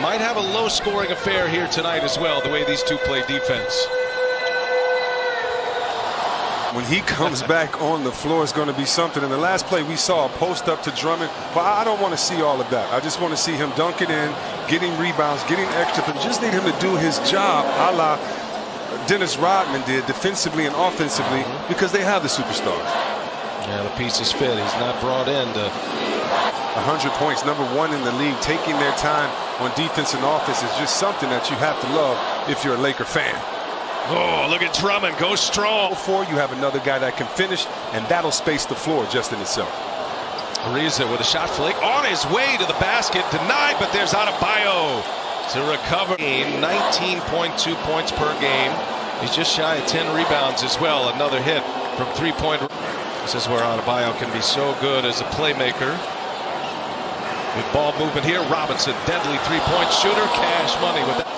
Might have a low-scoring affair here tonight as well, the way these two play defense. When he comes back on the floor, it's going to be something. In the last play, we saw a post up to Drummond, but I don't want to see all of that. I just want to see him dunk it in, getting rebounds, getting extra. Just need him to do his job, a la Dennis Rodman did, defensively and offensively, because they have the superstars. Yeah, the pieces fit. He's not brought in to 100 points, #1 in the league. Taking their time on defense and offense is just something that you have to love if you're a Laker fan. Oh, look at Drummond, go strong. Before you have another guy that can finish, and that'll space the floor just in itself. Ariza with a shot flick on his way to the basket, denied, but there's Adebayo to recover. 19.2 points per game. He's just shy of 10 rebounds as well. Another hit from three-point. This is where Adebayo can be so good as a playmaker. With ball movement here, Robinson, deadly three-point shooter, cash money with that.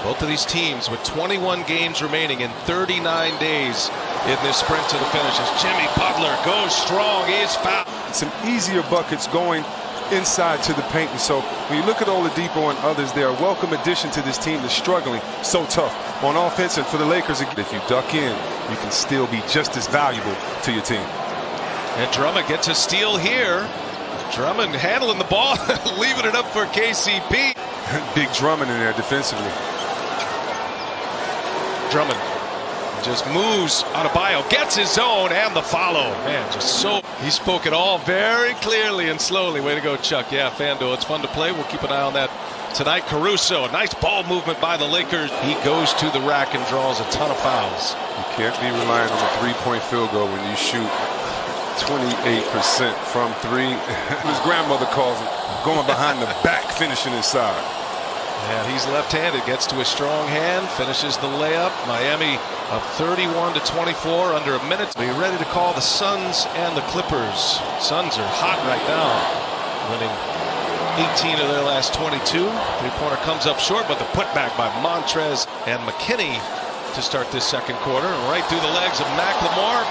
Both of these teams with 21 games remaining in 39 days in this sprint to the finish. As Jimmy Butler goes strong, he is fouled. Some easier buckets going inside to the paint. And so when you look at Oladipo and others, they're a welcome addition to this team that's struggling so tough on offense. And for the Lakers, if you duck in, you can still be just as valuable to your team. And Drummond gets a steal here. Drummond handling the ball, leaving it up for KCP. Big Drummond in there defensively. Drummond just moves. Adebayo gets his own and the follow. Man, just so he spoke it all very clearly and slowly. Way to go, Chuck. Yeah, FanDuel, it's fun to play. We'll keep an eye on that tonight. Caruso, a nice ball movement by the Lakers. He goes to the rack and draws a ton of fouls. You can't be relying on a three-point field goal when you shoot 28% from three. His grandmother calls it going behind the back, finishing inside. And he's left-handed, gets to a strong hand, finishes the layup. Miami up 31-24 under a minute. Be ready to call the Suns and the Clippers. Suns are hot right now, winning 18 of their last 22. Three-pointer comes up short, but the putback by Montrez and McKinney to start this second quarter. Right through the legs of McLemore.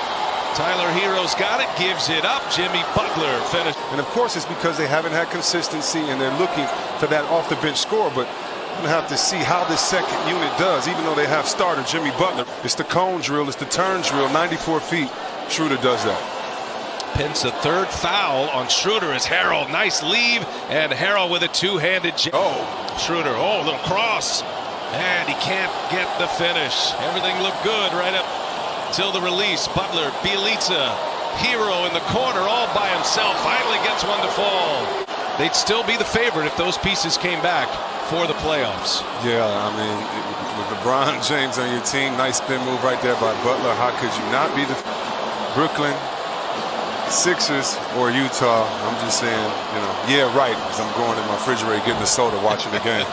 Tyler Hero's got it, gives it up. Jimmy Butler finished. And of course it's because they haven't had consistency and they're looking for that off the bench score, but we're gonna have to see how this second unit does, even though they have starter Jimmy Butler. It's the cone drill, it's the turn drill, 94 feet. Schroeder does that. Pins the third foul on Schroeder as Harrell. Nice leave, and Harrell with a two-handed jab. Oh, Schroeder, oh, little cross. And he can't get the finish. Everything looked good right up till the release. Butler, Bielitsa, Hero in the corner all by himself. Finally gets one to fall. They'd still be the favorite if those pieces came back for the playoffs. Yeah, I mean, with LeBron James on your team, nice spin move right there by Butler. How could you not be the Brooklyn, Sixers, or Utah? I'm just saying, you know, yeah, right, as I'm going in my refrigerator getting a soda watching the game.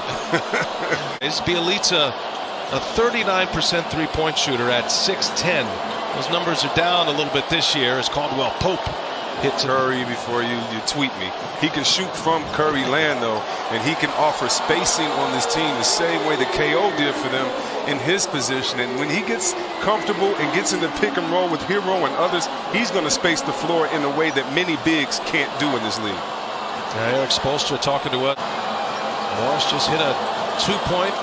Is Bielitsa a 39% three-point shooter at 6'10"? Those numbers are down a little bit this year as Caldwell Pope hits Curry before you tweet me. He can shoot from Curry land, though, and he can offer spacing on this team the same way that KO did for them in his position. And when he gets comfortable and gets in the pick and roll with Hero and others, he's going to space the floor in a way that many bigs can't do in this league. Eric Spoelstra talking to what? Morris just hit a two-point.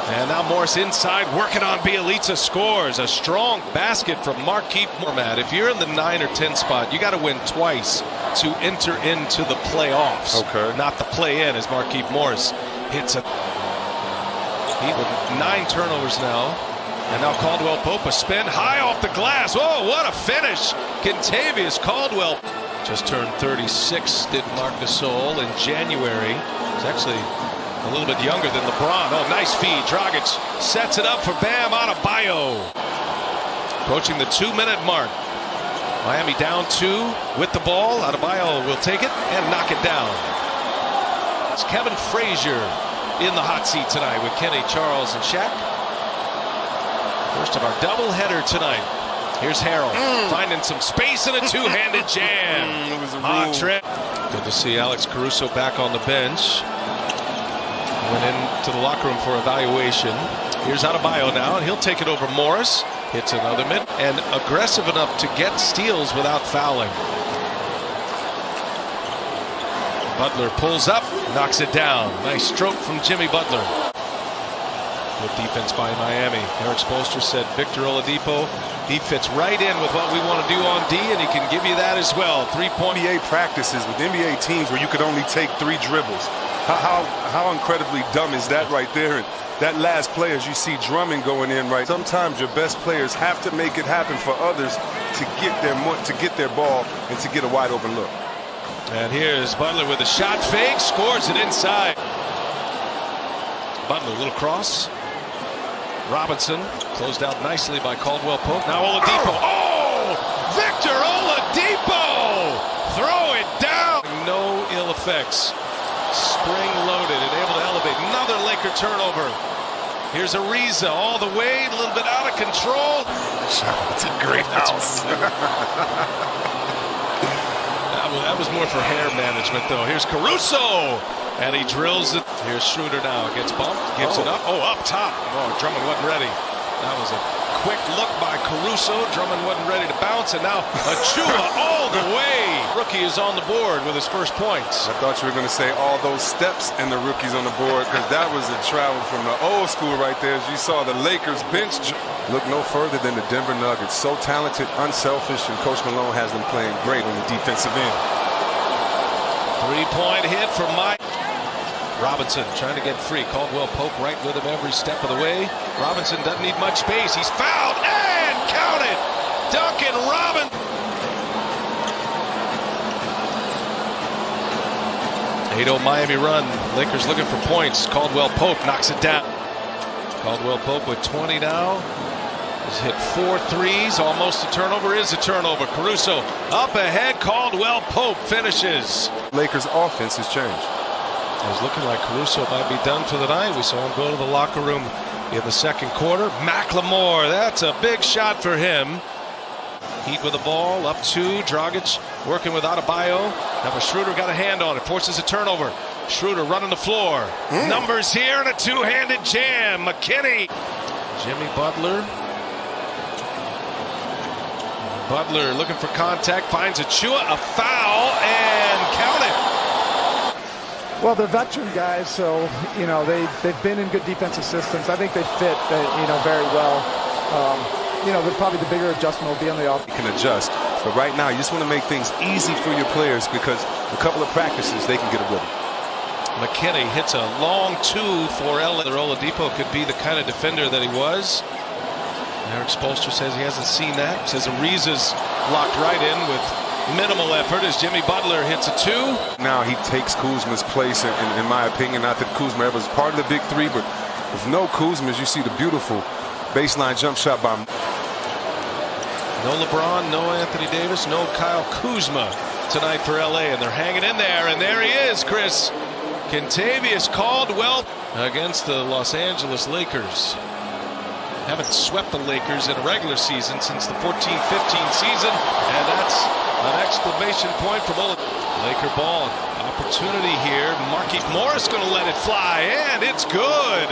And now Morris inside, working on Bielitsa, scores a strong basket from Markieff Morris. If you're in the 9 or 10 spot, you got to win twice to enter into the playoffs. Okay. Not the play-in, as Markieff Morris hits a. He with 9 turnovers now. And now Caldwell Pope, a spin high off the glass. Oh, what a finish! Kentavious Caldwell just turned 36. Did Marc Gasol in January. It's actually a little bit younger than LeBron. Oh, nice feed. Dragic sets it up for Bam Adebayo. Approaching the 2-minute mark. Miami down 2 with the ball. Adebayo will take it and knock it down. It's Kevin Frazier in the hot seat tonight with Kenny, Charles, and Shaq. First of our doubleheader tonight. Here's Harrell finding some space in a two-handed jam. It was a rule. Good to see Alex Caruso back on the bench. Went into the locker room for evaluation. Here's Adebayo now, and he'll take it over Morris. Hits another mid, and aggressive enough to get steals without fouling. Butler pulls up, knocks it down. Nice stroke from Jimmy Butler. Good defense by Miami. Eric Spoelstra said Victor Oladipo, he fits right in with what we want to do on D, and he can give you that as well. 3-point. NBA practices with NBA teams where you could only take 3 dribbles. How incredibly dumb is that right there? And that last play, as you see Drummond going in, right? Sometimes your best players have to make it happen for others to get their ball and to get a wide open look. And here's Butler with a shot fake, scores it inside. Butler, little cross. Robinson closed out nicely by Caldwell Pope. Now Oladipo. Oh! Victor Oladipo! Throw it down. No ill effects. Spring loaded and able to elevate. Another Laker turnover. Here's Ariza all the way, a little bit out of control. It's a great house. That was more for hair management, though. Here's Caruso, and he drills it. Here's Schroeder now, gets bumped, gives it up. Oh, up top. Oh, Drummond wasn't ready. That was a quick look by Caruso. Drummond wasn't ready to bounce, and now Achua all the way. Rookie is on the board with his first points. I thought you were going to say all those steps and the rookies on the board, because that was a travel from the old school right there. As you saw the Lakers bench look no further than the Denver Nuggets. So talented, unselfish, and Coach Malone has them playing great on the defensive end. 3-point hit from Mike. Robinson trying to get free. Caldwell Pope right with him every step of the way. Robinson doesn't need much space. He's fouled and counted. Duncan Robinson. 8-0 Miami run. Lakers looking for points. Caldwell Pope knocks it down. Caldwell Pope with 20 now. He's hit 4 threes. Almost a turnover. Is a turnover. Caruso up ahead. Caldwell Pope finishes. Lakers offense has changed. It was looking like Caruso might be done for the night. We saw him go to the locker room in the second quarter. McLemore, that's a big shot for him. Heat with the ball, up 2. Dragic working with Adebayo. Now Schroeder got a hand on it, forces a turnover. Schroeder running the floor. Numbers here and a two-handed jam. McKinney. Jimmy Butler. Butler looking for contact, finds Achua, a foul, and count it. Well, they're veteran guys, so you know they've been in good defensive systems. I think they fit very well. Probably the bigger adjustment will be on the offense. You can adjust, but right now you just want to make things easy for your players, because a couple of practices they can get a rhythm. McKinney hits a long 2 for Oladipo. Could be the kind of defender that he was. Eric Spoelstra says he hasn't seen that. He says Ariza's locked right in with minimal effort as Jimmy Butler hits a 2. Now he takes Kuzma's place, in my opinion. Not that Kuzma ever was part of the big 3, but with no Kuzma, as you see the beautiful baseline jump shot by. No LeBron, no Anthony Davis, no Kyle Kuzma tonight for LA, and they're hanging in there, and there he is, Chris. Kentavious Caldwell against the Los Angeles Lakers. Haven't swept the Lakers in a regular season since the 14-15 season, and that's an exclamation point from Laker ball. Opportunity here. Markieff Morris going to let it fly, and it's good.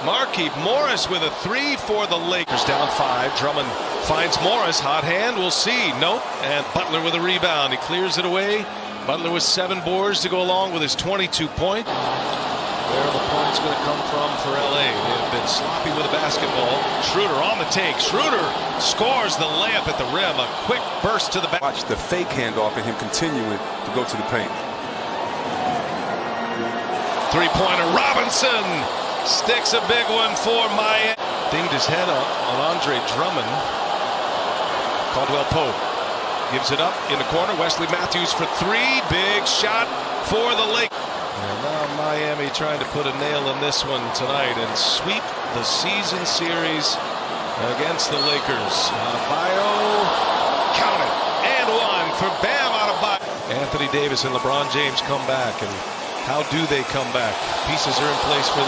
Markieff Morris with a 3 for the Lakers. Down 5. Drummond finds Morris. Hot hand. We'll see. Nope. And Butler with a rebound. He clears it away. Butler with 7 boards to go along with his 22-point. Where are the points going to come from for LA? They have been sloppy with the basketball. Schroeder on the take. Schroeder scores the layup at the rim. A quick burst to the back. Watch the fake handoff and him continuing to go to the paint. 3-pointer. Robinson sticks a big one for Miami. Dinged his head on Andre Drummond. Caldwell Pope gives it up in the corner. Wesley Matthews for 3. Big shot for the Lakers. And now Miami trying to put a nail in this one tonight and sweep the season series against the Lakers. Adebayo, count it, and 1 for Bam Adebayo. Anthony Davis and LeBron James come back, and how do they come back? Pieces are in place for